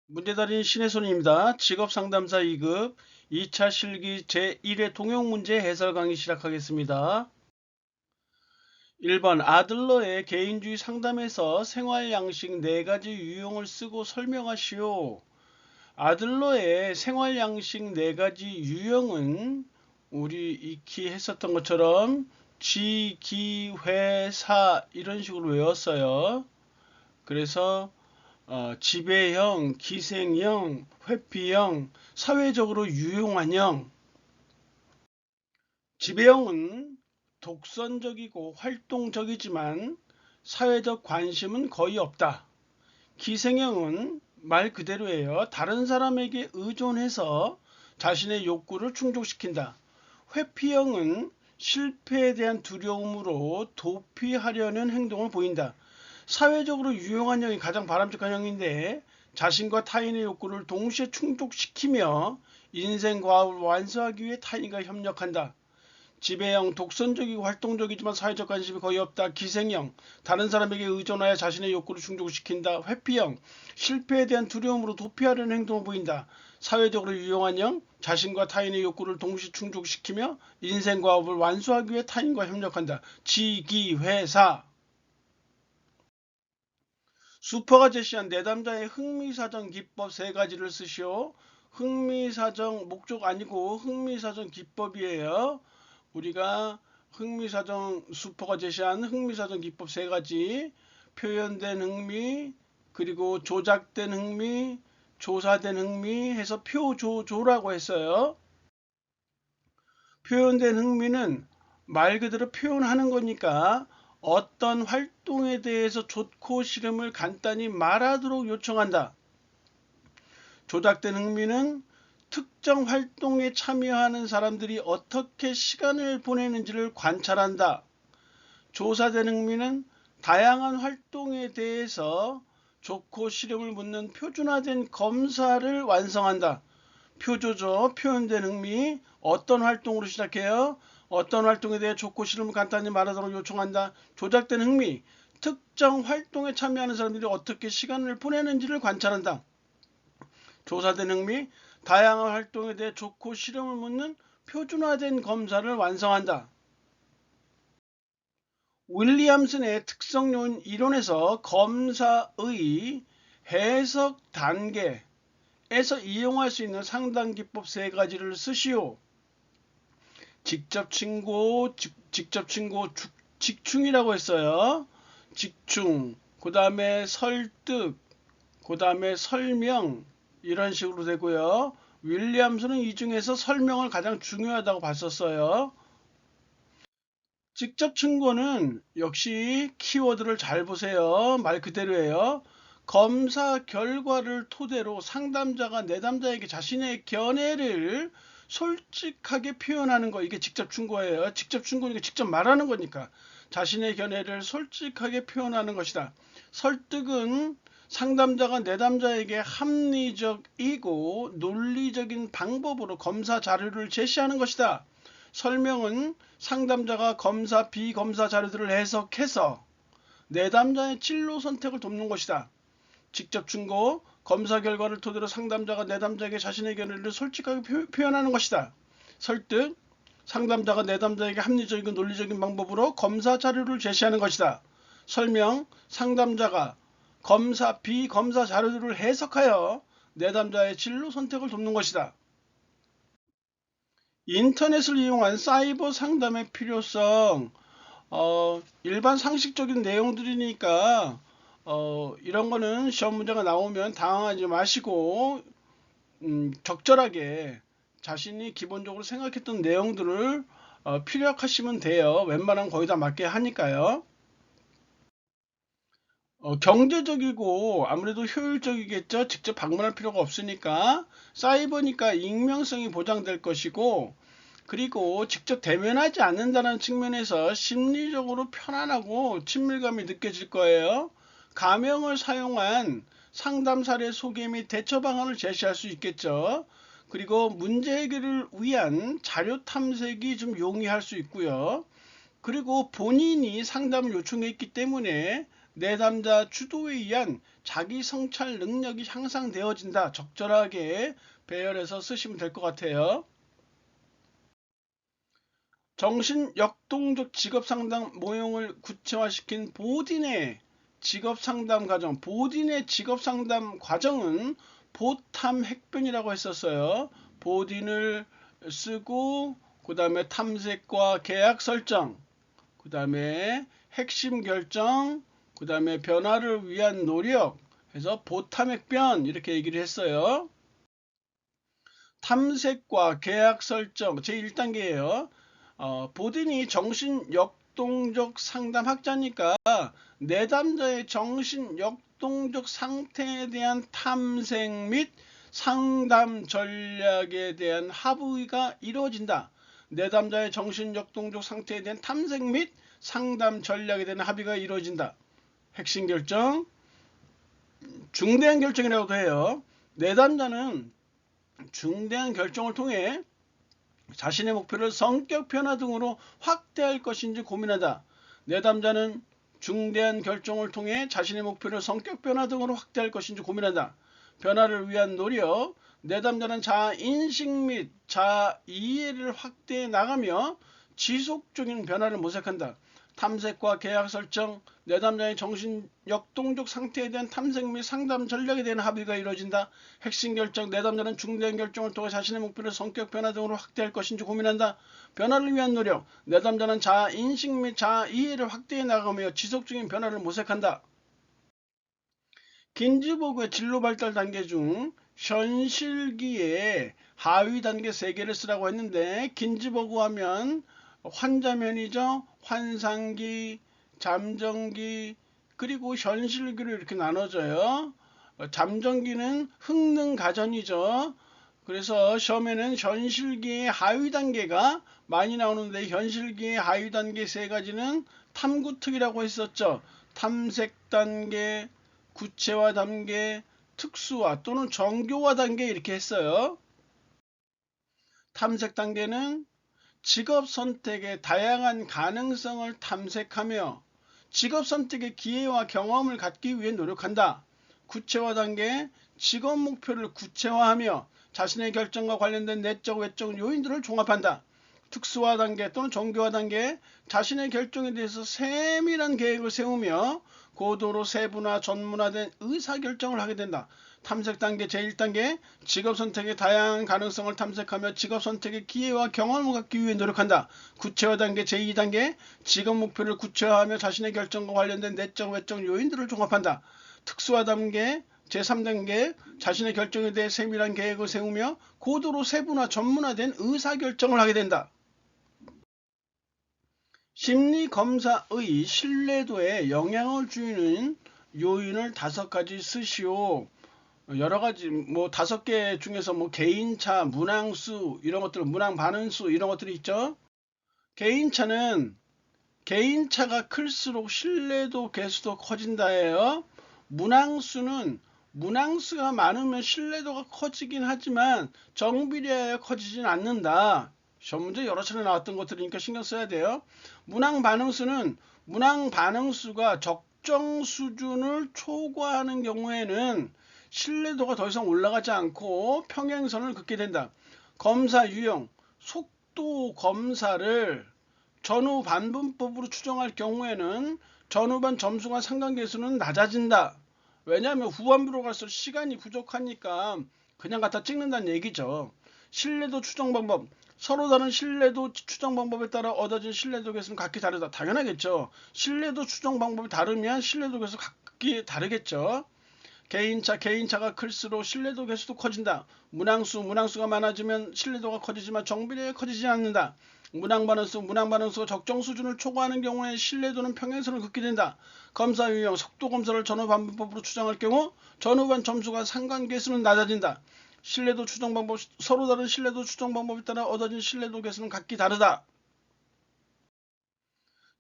문제달인 신혜손입니다. 직업상담사 2급 2차 실기 제1회 통용문제 해설 강의 시작하겠습니다. 1번 아들러의 개인주의 상담에서 생활양식 4가지 유형을 쓰고 설명하시오. 아들러의 생활양식 4가지 유형은 우리 익히 했었던 것처럼 지, 기, 회, 사 이런 식으로 외웠어요. 그래서 지배형, 기생형, 회피형, 사회적으로 유용한 형. 지배형은 독선적이고 활동적이지만 사회적 관심은 거의 없다. 기생형은 말 그대로예요. 다른 사람에게 의존해서 자신의 욕구를 충족시킨다. 회피형은 실패에 대한 두려움으로 도피하려는 행동을 보인다. 사회적으로 유용한 형이 가장 바람직한 형인데 자신과 타인의 욕구를 동시에 충족시키며 인생 과업을 완수하기 위해 타인과 협력한다. 지배형, 독선적이고 활동적이지만 사회적 관심이 거의 없다. 기생형, 다른 사람에게 의존하여 자신의 욕구를 충족시킨다. 회피형, 실패에 대한 두려움으로 도피하려는 행동을 보인다. 사회적으로 유용한 형, 자신과 타인의 욕구를 동시 충족시키며 인생 과업을 완수하기 위해 타인과 협력한다. 지기회사. 수퍼가 제시한 내담자의 흥미사정 기법 3가지를 쓰시오. 흥미사정 목적 아니고 흥미사정 기법이에요. 우리가 흥미사정 수퍼가 제시한 흥미사정 기법 3가지, 표현된 흥미, 그리고 조작된 흥미, 조사된 흥미 해서 표조조라고 했어요. 표현된 흥미는 말 그대로 표현하는 거니까 어떤 활동에 대해서 좋고 싫음을 간단히 말하도록 요청한다. 조작된 흥미는 특정 활동에 참여하는 사람들이 어떻게 시간을 보내는지를 관찰한다. 조사된 흥미는 다양한 활동에 대해서 좋고 싫음을 묻는 표준화된 검사를 완성한다. 표조죠. 표현된 흥미. 어떤 활동으로 시작해요? 어떤 활동에 대해 좋고 싫음을 간단히 말하도록 요청한다. 조작된 흥미. 특정 활동에 참여하는 사람들이 어떻게 시간을 보내는지를 관찰한다. 조사된 흥미. 다양한 활동에 대해 좋고 싫음을 묻는 표준화된 검사를 완성한다. 윌리엄슨의 특성론 이론에서 검사의 해석 단계에서 이용할 수 있는 상담 기법 3가지를 쓰시오. 직접 친구, 직충이라고 했어요. 직충, 그 다음에 설득, 그 다음에 설명, 이런 식으로 되고요. 윌리엄스는 이 중에서 설명을 가장 중요하다고 봤었어요. 직접 충고는 역시 키워드를 잘 보세요. 말 그대로예요. 검사 결과를 토대로 상담자가 내담자에게 자신의 견해를 솔직하게 표현하는 거, 이게 직접 충고예요. 직접 충고니까 직접 말하는 거니까 자신의 견해를 솔직하게 표현하는 것이다. 설득은 상담자가 내담자에게 합리적이고 논리적인 방법으로 검사 자료를 제시하는 것이다. 설명은 상담자가 검사, 비검사 자료들을 해석해서 내담자의 진로 선택을 돕는 것이다. 직접 충고, 검사 결과를 토대로 상담자가 내담자에게 자신의 견해를 솔직하게 표현하는 것이다. 설득, 상담자가 내담자에게 합리적이고 논리적인 방법으로 검사 자료를 제시하는 것이다. 설명, 상담자가 검사, 비검사 자료들을 해석하여 내담자의 진로 선택을 돕는 것이다. 인터넷을 이용한 사이버 상담의 필요성, 일반 상식적인 내용들이니까 이런 거는 시험 문제가 나오면 당황하지 마시고 적절하게 자신이 기본적으로 생각했던 내용들을 피력하시면 돼요. 웬만하면 거의 다 맞게 하니까요. 경제적이고 아무래도 효율적이겠죠. 직접 방문할 필요가 없으니까. 사이버니까 익명성이 보장될 것이고, 그리고 직접 대면하지 않는다는 측면에서 심리적으로 편안하고 친밀감이 느껴질 거예요. 가명을 사용한 상담 사례 소개 및 대처 방안을 제시할 수 있겠죠. 그리고 문제 해결을 위한 자료 탐색이 좀 용이할 수 있고요. 그리고 본인이 상담을 요청했기 때문에 내담자 주도에 의한 자기 성찰 능력이 향상되어진다. 적절하게 배열해서 쓰시면 될 것 같아요. 정신역동적 직업상담 모형을 구체화시킨 보딘의 직업상담 과정. 보딘의 직업상담 과정은 보탐핵변이라고 했었어요. 보딘을 쓰고 그 다음에 탐색과 계약 설정, 그 다음에 핵심 결정, 그 다음에 변화를 위한 노력 해서 보탐핵변 이렇게 얘기를 했어요. 탐색과 계약 설정 제1단계예요. 보딘이 정신역동적 상담학자니까 내담자의 정신역동적 상태에 대한 탐색 및 상담 전략에 대한 합의가 이루어진다. 내담자의 정신역동적 상태에 대한 탐색 및 상담 전략에 대한 합의가 이루어진다. 핵심 결정, 중대한 결정이라고도 해요. 내담자는 중대한 결정을 통해 자신의 목표를 성격 변화 등으로 확대할 것인지 고민하다. 내담자는 중대한 결정을 통해 자신의 목표를 성격 변화 등으로 확대할 것인지 고민한다. 변화를 위한 노력. 내담자는 자아인식 및 자아이해를 확대해 나가며 지속적인 변화를 모색한다. 탐색과 계약 설정. 내담자의 정신역동적 상태에 대한 탐색 및 상담 전략에 대한 합의가 이루어진다. 핵심 결정. 내담자는 중대한 결정을 통해 자신의 목표를 성격 변화 등으로 확대할 것인지 고민한다. 변화를 위한 노력. 내담자는 자아인식 및 자아이해를 확대해 나가며 지속적인 변화를 모색한다. 긴즈버그의 진로 발달 단계 중 현실기에 하위 단계 3개를 쓰라고 했는데, 긴즈버그 하면 환자면이죠. 환상기, 잠정기, 그리고 현실기로 이렇게 나눠져요. 잠정기는 흥능가전이죠. 그래서 시험에는 현실기의 하위 단계가 많이 나오는데, 현실기의 하위 단계 3가지는 탐구특이라고 했었죠. 탐색 단계, 구체화 단계, 특수화 또는 정교화 단계 이렇게 했어요. 탐색 단계는 직업 선택의 다양한 가능성을 탐색하며 직업 선택의 기회와 경험을 갖기 위해 노력한다. 구체화 단계, 직업 목표를 구체화하며 자신의 결정과 관련된 내적, 외적 요인들을 종합한다. 특수화 단계 또는 정교화 단계, 자신의 결정에 대해서 세밀한 계획을 세우며 고도로 세분화, 전문화된 의사결정을 하게 된다. 탐색 단계 제1단계, 직업 선택의 다양한 가능성을 탐색하며 직업 선택의 기회와 경험을 갖기 위해 노력한다. 구체화 단계 제2단계, 직업 목표를 구체화하며 자신의 결정과 관련된 내적, 외적 요인들을 종합한다. 특수화 단계 제3단계, 자신의 결정에 대해 세밀한 계획을 세우며 고도로 세분화, 전문화된 의사결정을 하게 된다. 심리검사의 신뢰도에 영향을 주는 요인을 5가지 쓰시오. 여러가지 5개 중에서 개인차, 문항수 이런 것들, 문항 반응수 이런 것들이 있죠. 개인차가 클수록 신뢰도 개수도 커진다예요. 문항수가 많으면 신뢰도가 커지긴 하지만 정비례하여 커지진 않는다. 시험 문제 여러 차례 나왔던 것들이니까 신경 써야 돼요. 문항 반응수가 적정 수준을 초과하는 경우에는 신뢰도가 더 이상 올라가지 않고 평행선을 긋게 된다. 검사 유형, 속도 검사를 전후 반분법으로 추정할 경우에는 전후반 점수가 상관계수는 낮아진다. 왜냐하면 후반부로 갈수록 시간이 부족하니까 그냥 갖다 찍는다는 얘기죠. 신뢰도 추정 방법, 서로 다른 신뢰도 추정 방법에 따라 얻어진 신뢰도 개수는 각기 다르다. 당연하겠죠. 신뢰도 추정 방법이 다르면 신뢰도 개수 각기 다르겠죠. 개인차가 클수록 신뢰도 개수도 커진다. 문항수가 많아지면 신뢰도가 커지지만 정비례에 커지지 않는다. 문항반응수가 적정 수준을 초과하는 경우에 신뢰도는 평행선을 긋게 된다. 검사 유형, 속도 검사를 전후 반분법으로 추정할 경우 전후반 점수가 상관계수는 낮아진다. 신뢰도 추정 방법, 서로 다른 신뢰도 추정 방법에 따라 얻어진 신뢰도 개수는 각기 다르다.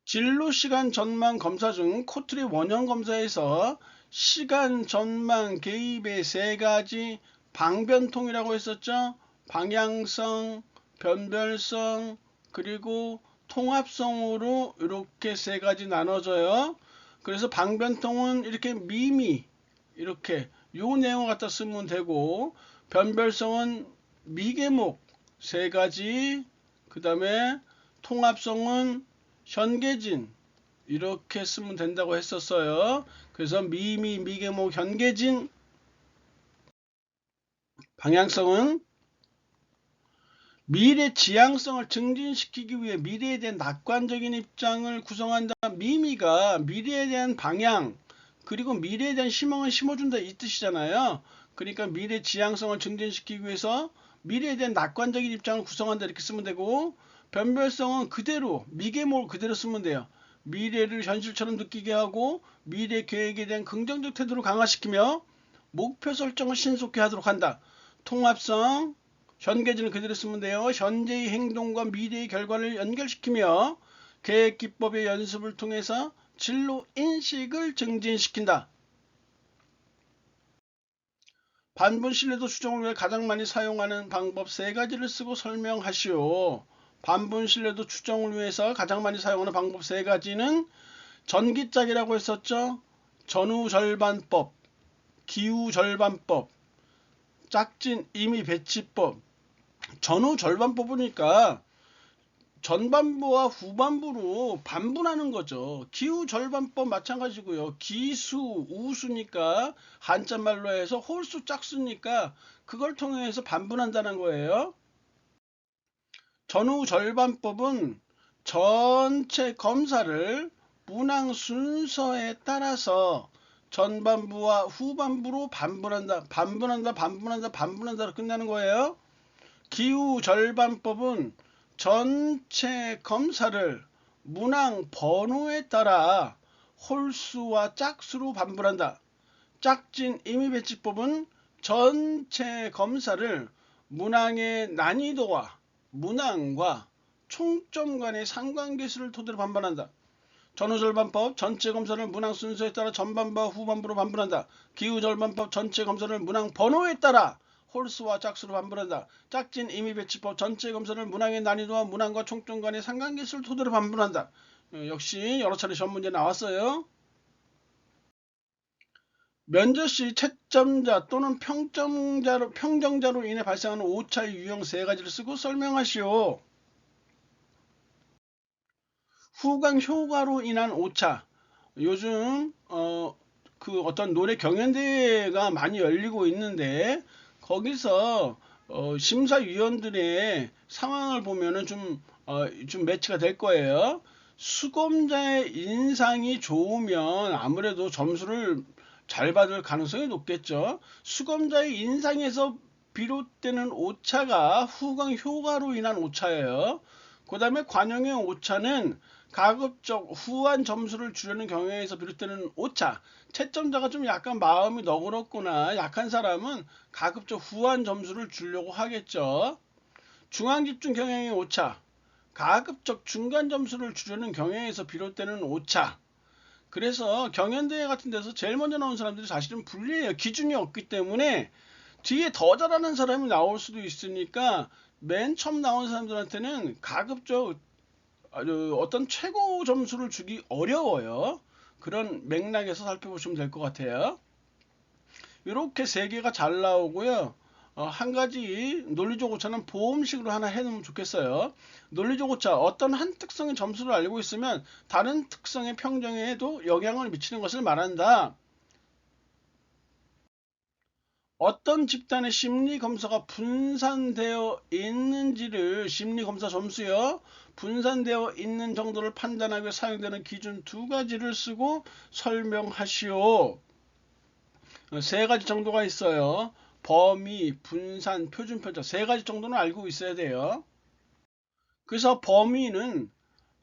진로 시간 전망 검사 중 코트리 원형 검사에서 시간 전망 개입의 3가지 방변통이라고 했었죠. 방향성, 변별성, 그리고 통합성으로 이렇게 3가지 나눠져요. 그래서 방변통은 이렇게 미미 이렇게 요 내용을 갖다 쓰면 되고, 변별성은 미개목 세 가지, 그 다음에 통합성은 현계진 이렇게 쓰면 된다고 했었어요. 그래서 미미, 미개목, 현계진. 방향성은 미래 지향성을 증진시키기 위해 미래에 대한 낙관적인 입장을 구성한다. 미미가 미래에 대한 방향 그리고 미래에 대한 희망을 심어준다 이 뜻이잖아요. 그러니까 미래 지향성을 증진시키기 위해서 미래에 대한 낙관적인 입장을 구성한다 이렇게 쓰면 되고, 변별성은 그대로 미개목을 그대로 쓰면 돼요. 미래를 현실처럼 느끼게 하고 미래 계획에 대한 긍정적 태도를 강화시키며 목표 설정을 신속히 하도록 한다. 통합성 현계진을 그대로 쓰면 돼요. 현재의 행동과 미래의 결과를 연결시키며 계획 기법의 연습을 통해서 진로 인식을 증진시킨다. 반분 신뢰도 추정을 위해 가장 많이 사용하는 방법 세 가지를 쓰고 설명하시오. 반분 신뢰도 추정을 위해서 가장 많이 사용하는 방법 세 가지는 전기짝이라고 했었죠. 전후절반법, 기후절반법, 짝진 임의배치법. 전후절반법이니까 전반부와 후반부로 반분하는 거죠. 기후절반법 마찬가지고요. 기수, 우수니까 한자말로 해서 홀수, 짝수니까 그걸 통해서 반분한다는 거예요. 전후절반법은 전체 검사를 문항 순서에 따라서 전반부와 후반부로 반분한다, 반분한다, 반분한다, 반분한다로 끝나는 거예요. 기후절반법은 전체 검사를 문항 번호에 따라 홀수와 짝수로 반분한다. 짝진 임의배치법은 전체 검사를 문항의 난이도와 문항과 총점 간의 상관계수를 토대로 반반한다. 전후절반법 전체 검사를 문항 순서에 따라 전반부와 후반부로 반분한다. 기후절반법 전체 검사를 문항 번호에 따라 홀수와 짝수로 반분한다. 짝진 임의배치법 전체 검사를 문항의 난이도와 문항과 총점 간의 상관계수를 토대로 반분한다. 역시 여러 차례 시험 문제 나왔어요. 면접 시 채점자 또는 평정자로 인해 발생하는 오차의 유형 세 가지를 쓰고 설명하시오. 후광 효과로 인한 오차. 요즘 어떤 노래 경연대회가 많이 열리고 있는데 거기서 심사위원들의 상황을 보면은 좀 매치가 될 거예요. 수검자의 인상이 좋으면 아무래도 점수를 잘 받을 가능성이 높겠죠. 수검자의 인상에서 비롯되는 오차가 후광 효과로 인한 오차예요. 그 다음에 관용의 오차는 가급적 후한 점수를 주려는 경향에서 비롯되는 오차. 채점자가 좀 약간 마음이 너그럽거나 약한 사람은 가급적 후한 점수를 주려고 하겠죠. 중앙집중 경향의 오차. 가급적 중간 점수를 주려는 경향에서 비롯되는 오차. 그래서 경연대회 같은 데서 제일 먼저 나온 사람들이 사실은 불리해요. 기준이 없기 때문에 뒤에 더 잘하는 사람이 나올 수도 있으니까 맨 처음 나온 사람들한테는 가급적 어떤 최고 점수를 주기 어려워요. 그런 맥락에서 살펴보시면 될 것 같아요. 이렇게 세 개가 잘 나오고요. 한 가지 논리적 오차는 보험식으로 하나 해놓으면 좋겠어요. 논리적 오차, 어떤 한 특성의 점수를 알고 있으면 다른 특성의 평정에도 영향을 미치는 것을 말한다. 어떤 집단의 심리검사가 분산되어 있는지를 심리검사 점수요. 분산되어 있는 정도를 판단하기 위해 사용되는 기준 두 가지를 쓰고 설명하시오. 세 가지 정도가 있어요. 범위, 분산, 표준 편차 세 가지 정도는 알고 있어야 돼요. 그래서 범위는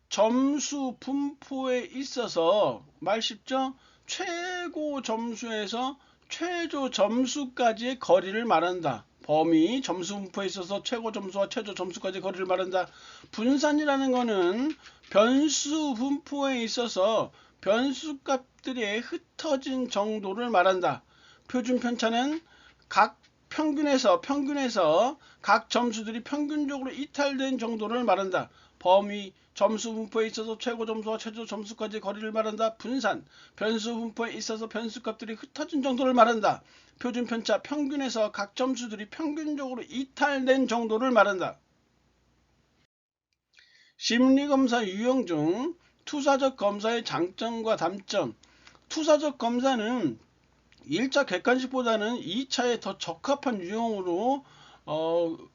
점수 분포에 있어서 말 쉽죠? 최고 점수에서 최저 점수까지의 거리를 말한다. 범위, 점수 분포에 있어서 최고 점수와 최저 점수까지의 거리를 말한다. 분산이라는 것은 변수 분포에 있어서 변수 값들의 흩어진 정도를 말한다. 표준 편차는 각 평균에서 각 점수들이 평균적으로 이탈된 정도를 말한다. 범위, 점수 분포에 있어서 최고 점수와 최저 점수까지 거리를 말한다. 분산, 변수 분포에 있어서 변수값들이 흩어진 정도를 말한다. 표준 편차, 평균에서 각 점수들이 평균적으로 이탈된 정도를 말한다. 심리검사 유형 중 투사적 검사의 장점과 단점. 투사적 검사는 1차 객관식보다는 2차에 더 적합한 유형으로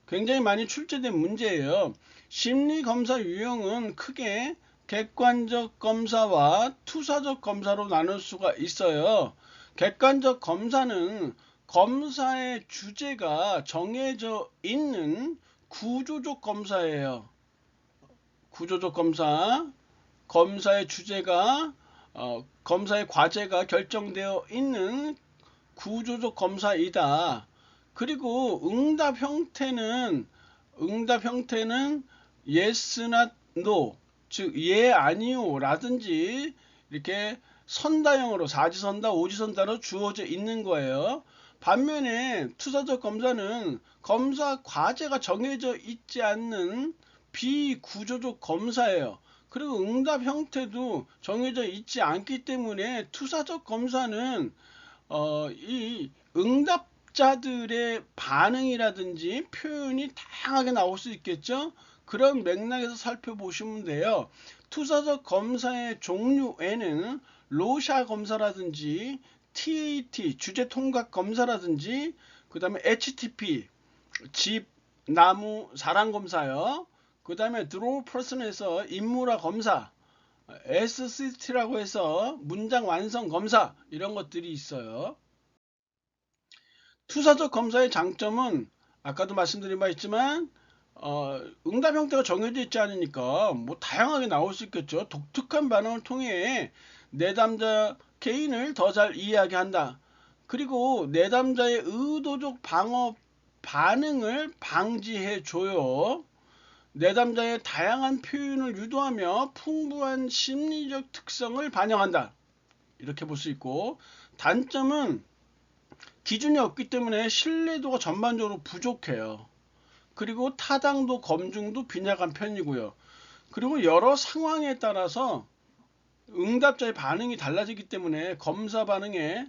굉장히 많이 출제된 문제예요. 심리검사 유형은 크게 객관적 검사와 투사적 검사로 나눌 수가 있어요. 객관적 검사는 검사의 주제가 정해져 있는 구조적 검사예요. 구조적 검사, 검사의 주제가 검사의 과제가 결정되어 있는 구조적 검사이다. 그리고 응답 형태는 yes, not, no, 즉 예, 아니요 라든지 이렇게 선다형으로 사지선다, 오지선다로 주어져 있는 거예요. 반면에 투사적 검사는 검사 과제가 정해져 있지 않는 비구조적 검사예요. 그리고 응답 형태도 정해져 있지 않기 때문에 투사적 검사는 이 응답자들의 반응이라든지 표현이 다양하게 나올 수 있겠죠. 그런 맥락에서 살펴보시면 돼요. 투사적 검사의 종류에는 로샤 검사라든지 TAT 주제 통각 검사라든지 그 다음에 HTP 집, 나무, 사람 검사요. 그 다음에 드로우 퍼슨에서 인물화 검사, SCT라고 해서 문장 완성 검사 이런 것들이 있어요. 투사적 검사의 장점은 아까도 말씀드린 바 있지만 응답 형태가 정해져 있지 않으니까 뭐 다양하게 나올 수 있겠죠. 독특한 반응을 통해 내담자 개인을 더 잘 이해하게 한다. 그리고 내담자의 의도적 방어 반응을 방지해 줘요. 내담자의 다양한 표현을 유도하며 풍부한 심리적 특성을 반영한다. 이렇게 볼 수 있고, 단점은 기준이 없기 때문에 신뢰도가 전반적으로 부족해요. 그리고 타당도 검증도 빈약한 편이고요. 그리고 여러 상황에 따라서 응답자의 반응이 달라지기 때문에 검사 반응에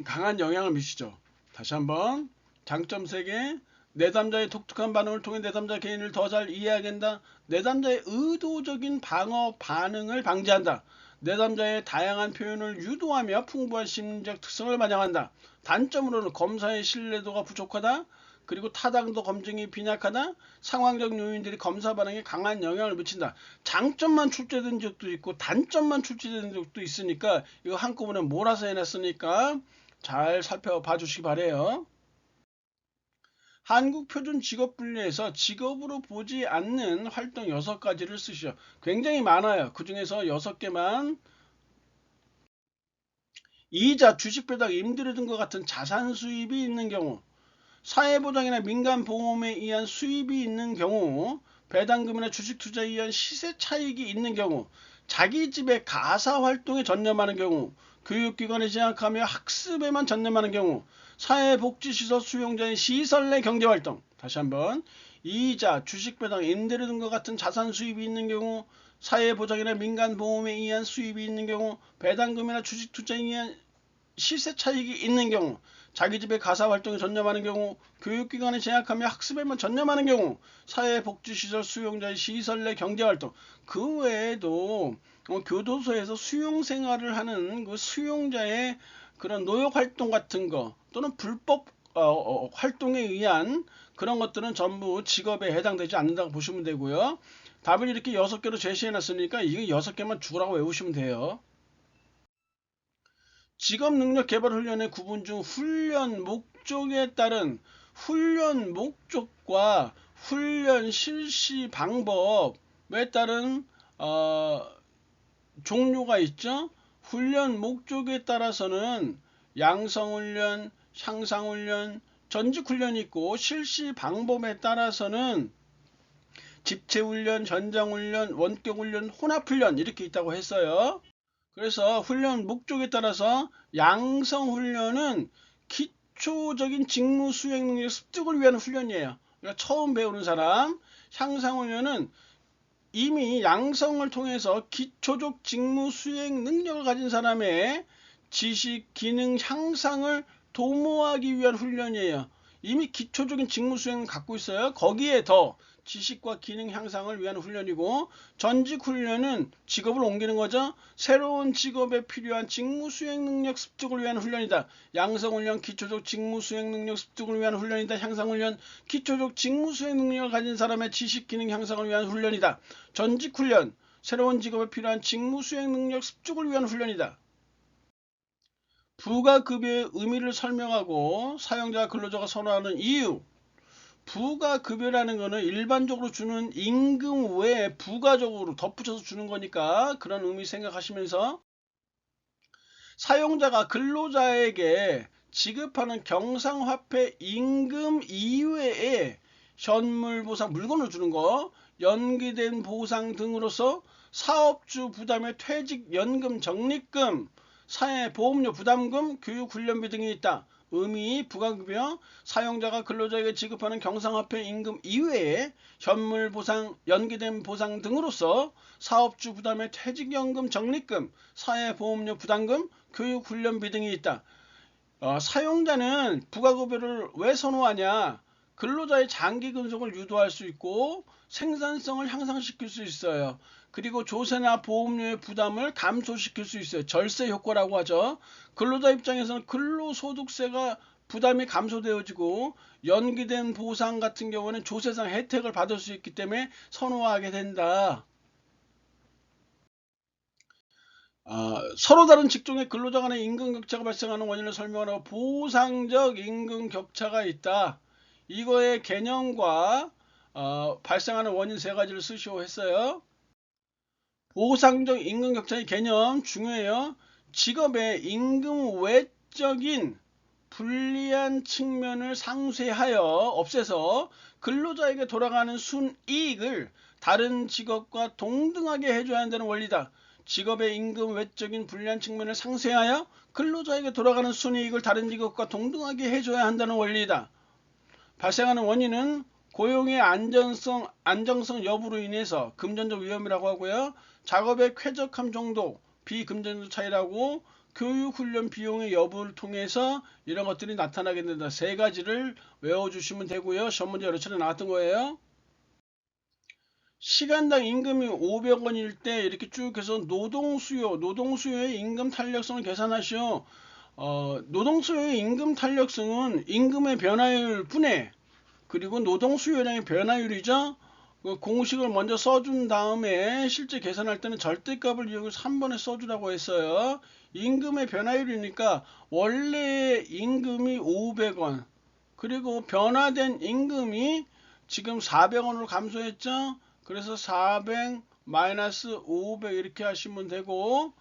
강한 영향을 미치죠. 다시 한번 장점 3개. 내담자의 독특한 반응을 통해 내담자 개인을 더 잘 이해하게 한다. 내담자의 의도적인 방어 반응을 방지한다. 내담자의 다양한 표현을 유도하며 풍부한 심리적 특성을 반영한다. 단점으로는 검사의 신뢰도가 부족하다. 그리고 타당도 검증이 빈약하다. 상황적 요인들이 검사 반응에 강한 영향을 미친다. 장점만 출제된 적도 있고 단점만 출제된 적도 있으니까 이거 한꺼번에 몰아서 해놨으니까 잘 살펴봐 주시기 바래요. 한국표준직업분류에서 직업으로 보지 않는 활동 6가지를 쓰시죠. 굉장히 많아요. 그 중에서 6개만. 이자, 주식배당, 임대료 등과 같은 자산 수입이 있는 경우, 사회보장이나 민간보험에 의한 수입이 있는 경우, 배당금이나 주식투자에 의한 시세 차익이 있는 경우, 자기 집의 가사활동에 전념하는 경우, 교육기관에 재학하며 학습에만 전념하는 경우, 사회복지시설 수용자의 시설 내 경제활동. 다시 한번. 이자, 주식배당, 임대료 등과 같은 자산 수입이 있는 경우, 사회보장이나 민간보험에 의한 수입이 있는 경우, 배당금이나 주식투자에 의한 시세차익이 있는 경우, 자기 집의 가사활동에 전념하는 경우, 교육기관에 재학하며 학습에만 전념하는 경우, 사회복지시설 수용자의 시설 내 경제활동. 그 외에도 교도소에서 수용생활을 하는 그 수용자의 그런 노역활동 같은 거 또는 불법 활동에 의한 그런 것들은 전부 직업에 해당되지 않는다고 보시면 되고요. 답을 이렇게 6개로 제시해 놨으니까 이거 6개만 죽으라고 외우시면 돼요. 직업능력개발훈련의 구분 중 훈련 목적에 따른 훈련 목적과 훈련 실시 방법에 따른 종류가 있죠. 훈련 목적에 따라서는 양성훈련, 향상훈련, 전직훈련이 있고, 실시 방법에 따라서는 집체훈련, 현장훈련, 원격훈련, 혼합훈련 이렇게 있다고 했어요. 그래서 훈련 목적에 따라서 양성훈련은 기초적인 직무 수행 능력 습득을 위한 훈련이에요. 그러니까 처음 배우는 사람, 향상훈련은 이미 양성을 통해서 기초적 직무 수행 능력을 가진 사람의 지식, 기능 향상을 도모하기 위한 훈련이에요. 이미 기초적인 직무 수행을 갖고 있어요. 거기에 더 지식과 기능 향상을 위한 훈련이고, 전직 훈련은 직업을 옮기는 거죠. 새로운 직업에 필요한 직무 수행 능력 습득을 위한 훈련이다. 양성 훈련, 기초적 직무 수행 능력 습득을 위한 훈련이다. 향상 훈련, 기초적 직무 수행 능력을 가진 사람의 지식, 기능 향상을 위한 훈련이다. 전직 훈련, 새로운 직업에 필요한 직무 수행 능력 습득을 위한 훈련이다. 부가급여의 의미를 설명하고 사용자와 근로자가 선호하는 이유. 부가급여라는 것은 일반적으로 주는 임금 외에 부가적으로 덧붙여서 주는 거니까 그런 의미 생각하시면서, 사용자가 근로자에게 지급하는 경상화폐 임금 이외에 현물 보상, 물건을 주는 거, 연기된 보상 등으로서 사업주 부담의 퇴직연금, 적립금, 사회보험료 부담금, 교육훈련비 등이 있다. 의미, 부가급여, 사용자가 근로자에게 지급하는 경상화폐 임금 이외에 현물 보상, 연기된 보상 등으로서 사업주 부담의 퇴직연금, 적립금, 사회보험료 부담금, 교육훈련비 등이 있다. 사용자는 부가급여를 왜 선호하냐? 근로자의 장기 근속을 유도할 수 있고 생산성을 향상시킬 수 있어요. 그리고 조세나 보험료의 부담을 감소시킬 수 있어요. 절세 효과라고 하죠. 근로자 입장에서는 근로소득세가 부담이 감소되어지고 연기된 보상 같은 경우는 조세상 혜택을 받을 수 있기 때문에 선호하게 된다. 서로 다른 직종의 근로자 간의 임금 격차가 발생하는 원인을 설명하고 보상적 임금 격차가 있다. 이거의 개념과 발생하는 원인 세 가지를 쓰시오 했어요. 보상적 임금 격차의 개념 중요해요. 직업의 임금 외적인 불리한 측면을 상쇄하여 없애서 근로자에게 돌아가는 순이익을 다른 직업과 동등하게 해줘야 한다는 원리다. 직업의 임금 외적인 불리한 측면을 상쇄하여 근로자에게 돌아가는 순이익을 다른 직업과 동등하게 해줘야 한다는 원리다. 발생하는 원인은 고용의 안정성 여부로 인해서 금전적 위험이라고 하고요. 작업의 쾌적함 정도, 비금전적 차이라고, 교육훈련 비용의 여부를 통해서 이런 것들이 나타나게 된다. 세 가지를 외워주시면 되고요. 시험 문제 여러 차례 나왔던 거예요. 시간당 임금이 500원일 때 이렇게 쭉 해서 노동수요의 임금 탄력성을 계산하시오. 노동수요의 임금 탄력성은 임금의 변화율 분해, 그리고 노동수요량의 변화율이죠. 그 공식을 먼저 써준 다음에 실제 계산할 때는 절대값을 이용해서 3번에 써주라고 했어요. 임금의 변화율이니까 원래 임금이 500원, 그리고 변화된 임금이 지금 400원으로 감소했죠. 그래서 400 마이너스 500 이렇게 하시면 되고,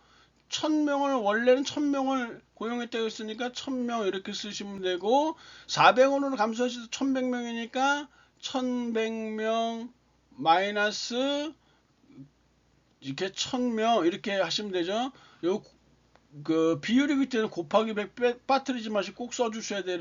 1000명을 원래는 1000명을 고용했다고 했으니까 1000명 이렇게 쓰시면 되고, 400원으로 감소해서 1100명이니까 1100명 마이너스 이렇게 1000명 이렇게 하시면 되죠. 요 그 비율이기 때문에 곱하기 100 빠뜨리지 마시고 꼭 써주셔야 돼요.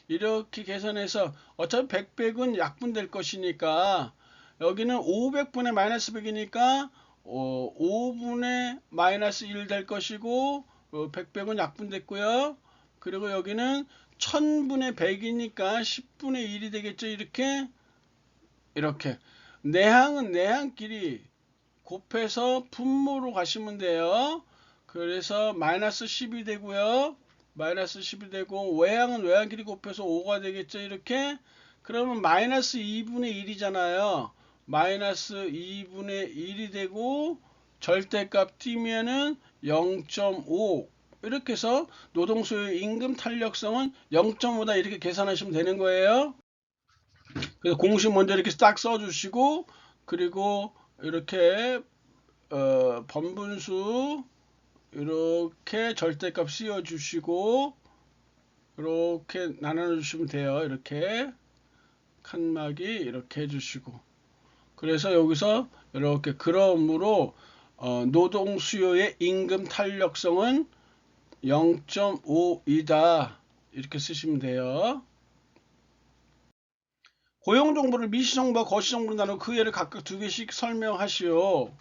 이렇게 계산해서 어차피 100은 약분될 것이니까 여기는 500분의 마이너스 100이니까 5분의 마이너스 1 될 것이고 100은 약분됐고요. 그리고 여기는 1000분의 100이니까 10분의 1이 되겠죠. 이렇게 내항은 내항끼리 곱해서 분모로 가시면 돼요. 그래서 마이너스 10이 되고요. 마이너스 10이 되고, 외항은 외항끼리 곱해서 5가 되겠죠. 이렇게. 그러면 마이너스 2분의 1이잖아요. 마이너스 2분의 1이 되고, 절대값 띄면은 0.5. 이렇게 해서 노동수요 임금 탄력성은 0.5다 이렇게 계산하시면 되는 거예요. 그래서 공식 먼저 이렇게 딱 써주시고, 그리고 이렇게 번분수 이렇게 절대값 씌워주시고 이렇게 나눠주시면 돼요. 이렇게 칸막이 이렇게 해주시고, 그래서 여기서 이렇게 그러므로 노동수요의 임금 탄력성은 0.5이다 이렇게 쓰시면 돼요. 고용정보를 미시정보와 거시정보로 나누어 그 예를 각각 2개씩 설명하시오.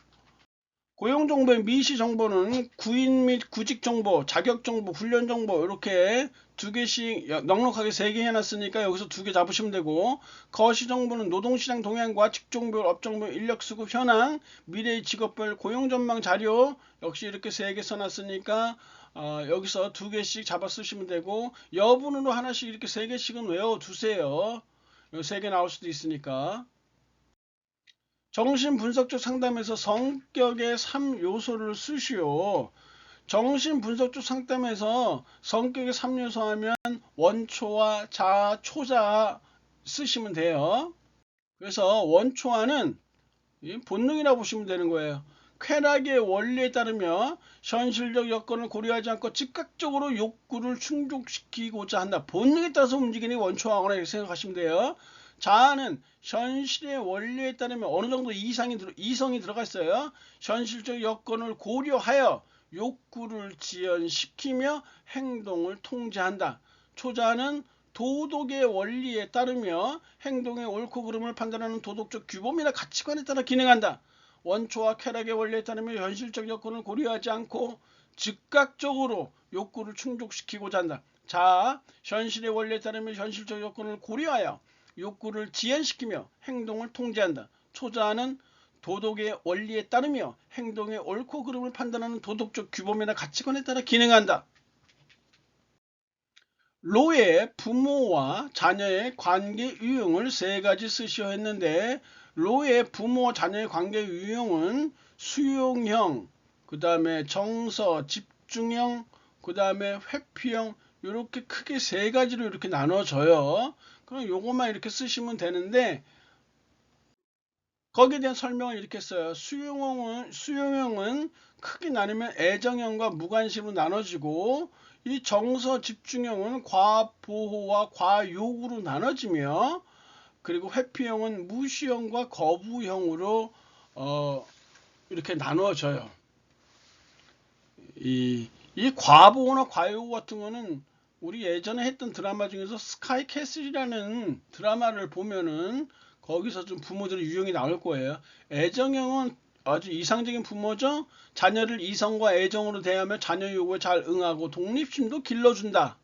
고용정보의 미시정보는 구인 및 구직정보, 자격정보, 훈련정보 이렇게 2개씩 넉넉하게 3개 해놨으니까 여기서 2개 잡으시면 되고, 거시정보는 노동시장 동향과 직종별, 업종별, 인력수급 현황, 미래의 직업별 고용전망 자료 역시 이렇게 3개 써놨으니까 여기서 2개씩 잡아 쓰시면 되고, 여분으로 하나씩 이렇게 3개씩은 외워두세요. 3개 나올 수도 있으니까. 정신분석적 상담에서 성격의 3요소를 쓰시오. 정신분석적 상담에서 성격의 3요소 하면 원초와 자아, 초자아 쓰시면 돼요. 그래서 원초와는 본능이라고 보시면 되는 거예요. 쾌락의 원리에 따르며 현실적 여건을 고려하지 않고 즉각적으로 욕구를 충족시키고자 한다. 본능에 따라서 움직이는 원초하거나 이렇게 생각하시면 돼요. 자아는 현실의 원리에 따르면 어느 정도 이성이 들어가 있어요. 현실적 여건을 고려하여 욕구를 지연시키며 행동을 통제한다. 초자는 도덕의 원리에 따르며 행동의 옳고 그름을 판단하는 도덕적 규범이나 가치관에 따라 기능한다. 원초와 쾌락의 원리에 따르며 현실적 여건을 고려하지 않고 즉각적으로 욕구를 충족시키고자 한다. 자, 현실의 원리에 따르며 현실적 여건을 고려하여 욕구를 지연시키며 행동을 통제한다. 초자는 도덕의 원리에 따르며 행동의 옳고 그름을 판단하는 도덕적 규범이나 가치관에 따라 기능한다. 로의 부모와 자녀의 관계 유형을 3가지 쓰시오 했는데, 로의 부모와 자녀의 관계 유형은 수용형, 그 다음에 정서, 집중형, 그 다음에 회피형, 이렇게 크게 3가지로 이렇게 나눠져요. 그럼 요것만 이렇게 쓰시면 되는데, 거기에 대한 설명을 이렇게 써요. 수용형은 크게 나누면 애정형과 무관심으로 나눠지고, 이 정서 집중형은 과보호와 과요구로 나눠지며, 그리고 회피형은 무시형과 거부형으로 이렇게 나누어져요. 이 과보호나 과요구 같은 거는 우리 예전에 했던 드라마 중에서 스카이 캐슬이라는 드라마를 보면은 거기서 좀 부모들의 유형이 나올 거예요. 애정형은 아주 이상적인 부모죠. 자녀를 이성과 애정으로 대하며 자녀 요구에 잘 응하고 독립심도 길러준다.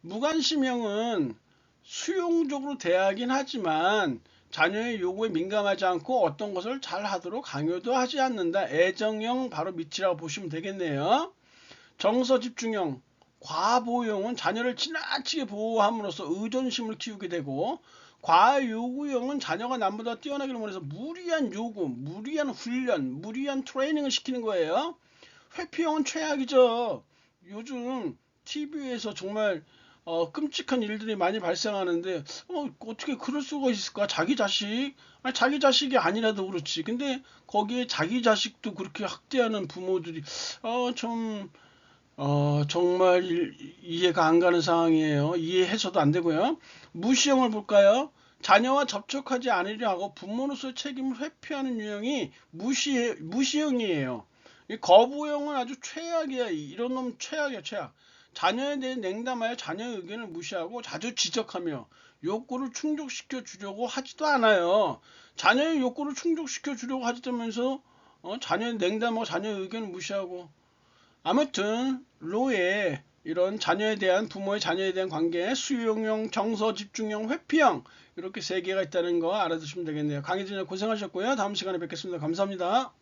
무관심형은 수용적으로 대하긴 하지만 자녀의 요구에 민감하지 않고 어떤 것을 잘 하도록 강요도 하지 않는다. 애정형 바로 밑이라고 보시면 되겠네요. 정서 집중형, 과보호형은 자녀를 지나치게 보호함으로써 의존심을 키우게 되고, 과요구형은 자녀가 남보다 뛰어나기를 원해서 무리한 요구, 무리한 훈련, 무리한 트레이닝을 시키는 거예요. 회피형은 최악이죠. 요즘 TV에서 정말 끔찍한 일들이 많이 발생하는데 어떻게 그럴 수가 있을까? 자기 자식, 아니, 자기 자식이 아니라도 그렇지. 근데 거기에 자기 자식도 그렇게 학대하는 부모들이 좀 정말 이해가 안 가는 상황이에요. 이해해서도 안 되고요. 무시형을 볼까요? 자녀와 접촉하지 않으려 하고 부모로서의 책임을 회피하는 유형이 무시형이에요. 이 거부형은 아주 최악이야. 이런 놈 최악이야, 최악. 자녀에 대해 냉담하여 자녀의 의견을 무시하고 자주 지적하며 욕구를 충족시켜 주려고 하지도 않아요. 자녀의 욕구를 충족시켜 주려고 하지면서 자녀의 냉담하고 자녀의 의견을 무시하고, 아무튼 로의 이런 자녀에 대한 부모의 자녀에 대한 관계, 수용형, 정서 집중형, 회피형 이렇게 3개가 있다는 거 알아두시면 되겠네요. 강의 진행 고생하셨고요. 다음 시간에 뵙겠습니다. 감사합니다.